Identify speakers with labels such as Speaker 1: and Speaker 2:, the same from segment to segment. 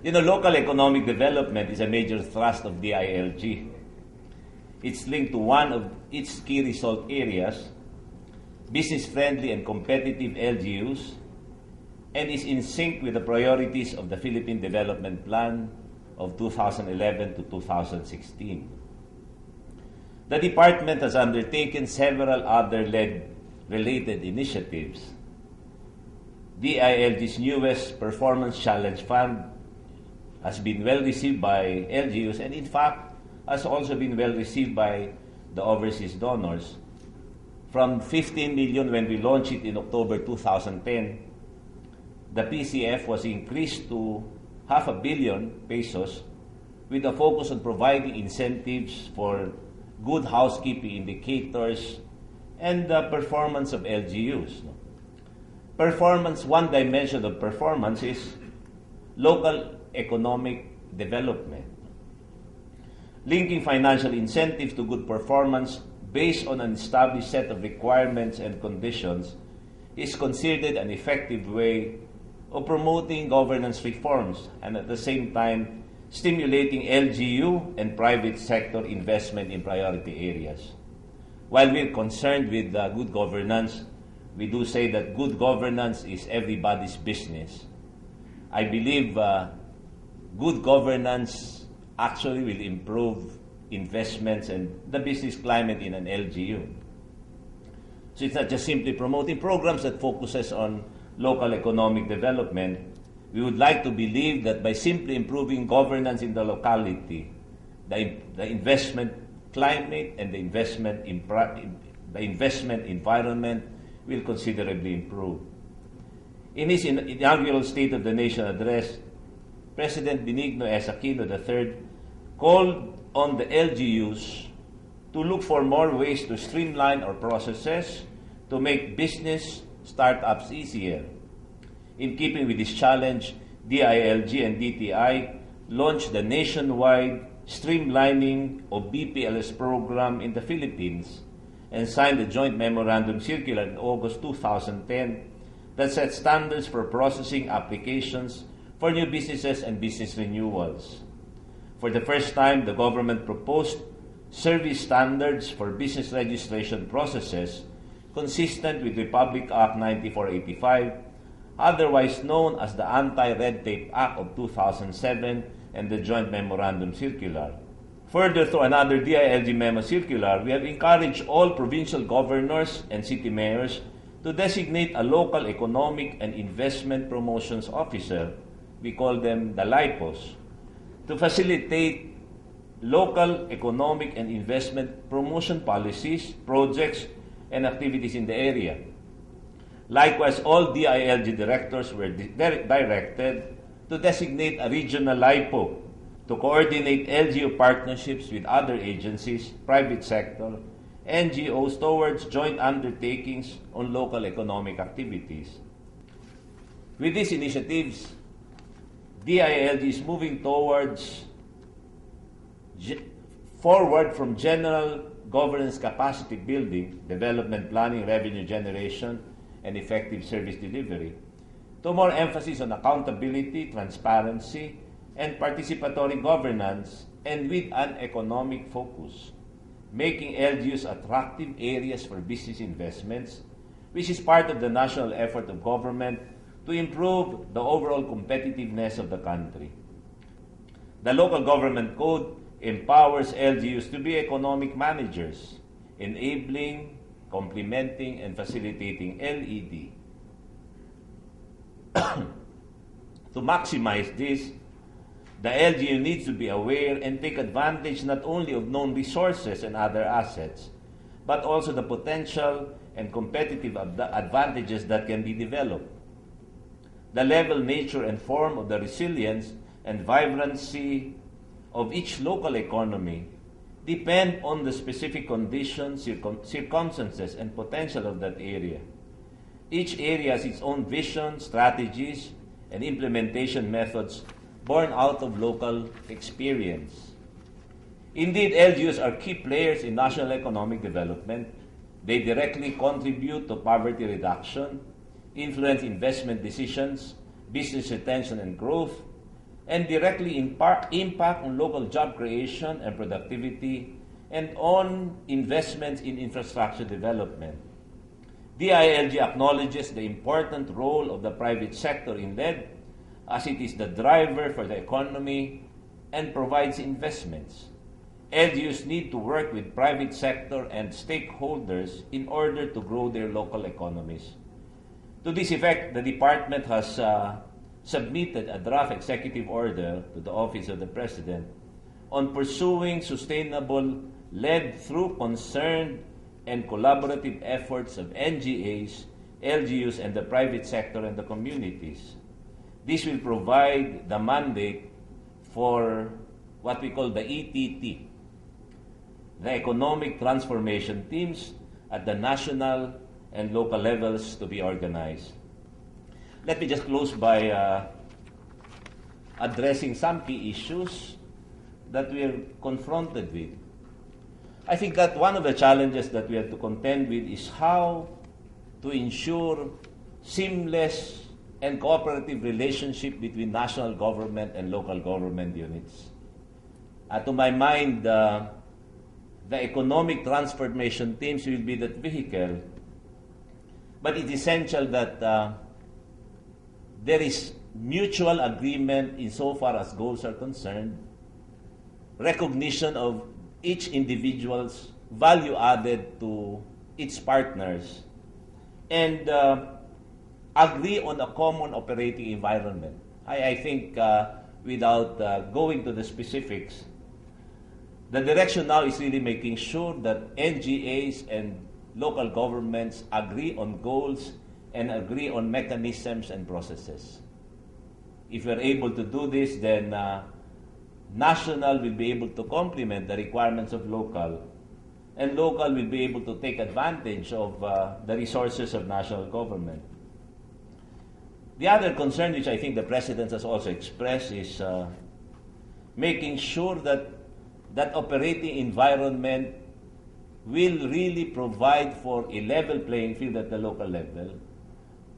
Speaker 1: Local economic development is a major thrust of DILG. It's linked to one of its key result areas, business-friendly and competitive LGUs, and is in sync with the priorities of the Philippine Development Plan of 2011 to 2016. The department has undertaken several other related initiatives. DILG's newest Performance Challenge Fund has been well received by LGUs and in fact has also been well received by the overseas donors. From 15 million when we launched it in October 2010, the PCF was increased to ₱500 million pesos with a focus on providing incentives for good housekeeping indicators and the performance of LGUs. Performance, one dimension of performance is local economic development. Linking financial incentives to good performance based on an established set of requirements and conditions is considered an effective way of promoting governance reforms and at the same time stimulating LGU and private sector investment in priority areas. While we're concerned with good governance, we do say that good governance is everybody's business. I believe good governance actually will improve investments and the business climate in an LGU. So it's not just simply promoting programs that focuses on local economic development. We would like to believe that by simply improving governance in the locality, the investment climate and the investment environment will considerably improve. In his inaugural State of the Nation address, President Benigno S. Aquino III called on the LGUs to look for more ways to streamline our processes to make business startups easier. In keeping with this challenge, DILG and DTI launched the nationwide streamlining of BPLS program in the Philippines and signed a joint memorandum circular in August 2010 that sets standards for processing applications for new businesses and business renewals. For the first time, the government proposed service standards for business registration processes consistent with Republic Act 9485, otherwise known as the Anti-Red Tape Act of 2007 and the Joint Memorandum Circular. Further, through another DILG Memo Circular, we have encouraged all provincial governors and city mayors to designate a local economic and investment promotions officer, we call them the LIPOs, to facilitate local economic and investment promotion policies, projects, and activities in the area. Likewise, all DILG directors were directed to designate a regional LIPO to coordinate LGU partnerships with other agencies, private sector, NGOs towards joint undertakings on local economic activities. With these initiatives, DILG is moving forward from general governance capacity building, development planning, revenue generation, and effective service delivery, to more emphasis on accountability, transparency, and participatory governance, and with an economic focus, making LGUs attractive areas for business investments, which is part of the national effort of government to improve the overall competitiveness of the country. The Local Government Code empowers LGUs to be economic managers, enabling, complementing, and facilitating LED. To maximize this, the LGU needs to be aware and take advantage not only of known resources and other assets, but also the potential and competitive advantages that can be developed. The level, nature, and form of the resilience and vibrancy of each local economy depend on the specific conditions, circumstances, and potential of that area. Each area has its own vision, strategies, and implementation methods born out of local experience. Indeed, LGUs are key players in national economic development. They directly contribute to poverty reduction, influence investment decisions, business retention and growth, and directly impact on local job creation and productivity and on investments in infrastructure development. DILG acknowledges the important role of the private sector in lead, as it is the driver for the economy and provides investments. LGUs need to work with private sector and stakeholders in order to grow their local economies. To this effect, the department has submitted a draft executive order to the Office of the President on pursuing sustainable lead through concerned and collaborative efforts of NGAs, LGUs, and the private sector and the communities. This will provide the mandate for what we call the ETT, the Economic Transformation Teams at the national and local levels to be organized. Let me just close by addressing some key issues that we are confronted with. I think that one of the challenges that we have to contend with is how to ensure seamless and cooperative relationship between national government and local government units. To my mind, the economic transformation teams will be that vehicle, but it's essential that there is mutual agreement insofar as goals are concerned, recognition of each individual's value added to its partners, and agree on a common operating environment. I think without going to the specifics, the direction now is really making sure that NGAs and local governments agree on goals and agree on mechanisms and processes. If we're able to do this, then national will be able to complement the requirements of local, and local will be able to take advantage of the resources of national government. The other concern which I think the President has also expressed is making sure that that operating environment will really provide for a level playing field at the local level,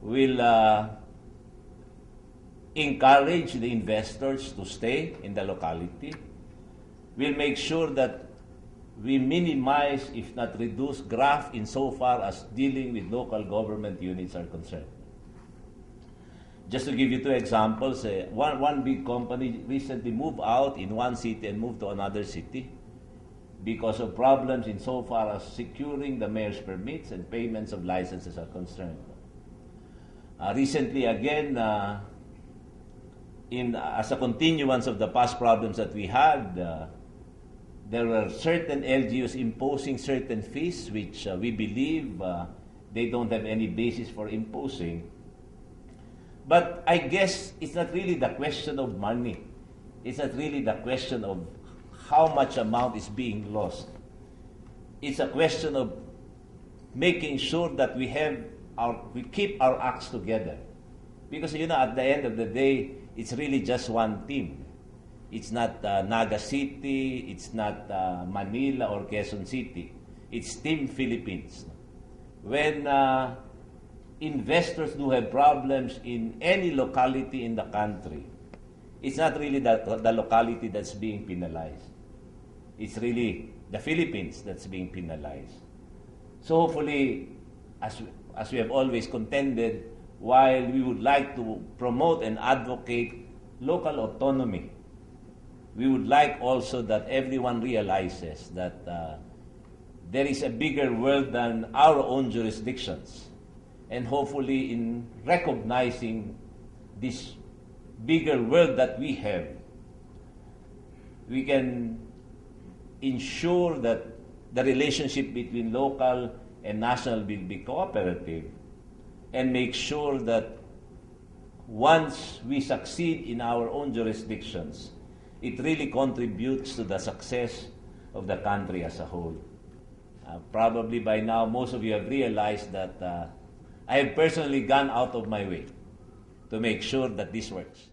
Speaker 1: will encourage the investors to stay in the locality, will make sure that we minimize, if not reduce, graft insofar as dealing with local government units are concerned. Just to give you two examples, one big company recently moved out in one city and moved to another city because of problems insofar as securing the mayor's permits and payments of licenses are concerned. Recently, again, as a continuance of the past problems that we had, there were certain LGUs imposing certain fees which we believe they don't have any basis for imposing. But I guess it's not really the question of money. It's not really the question of how much amount is being lost. It's a question of making sure that we keep our acts together. Because, at the end of the day, it's really just one team. It's not Naga City, it's not Manila or Quezon City. It's Team Philippines. When investors do have problems in any locality in the country, it's not really the locality that's being penalized. It's really the Philippines that's being penalized. So hopefully, as we have always contended, while we would like to promote and advocate local autonomy, we would like also that everyone realizes that there is a bigger world than our own jurisdictions. And hopefully in recognizing this bigger world that we have, we can ensure that the relationship between local and national will be cooperative, and make sure that once we succeed in our own jurisdictions, it really contributes to the success of the country as a whole. Probably by now, most of you have realized that I have personally gone out of my way to make sure that this works.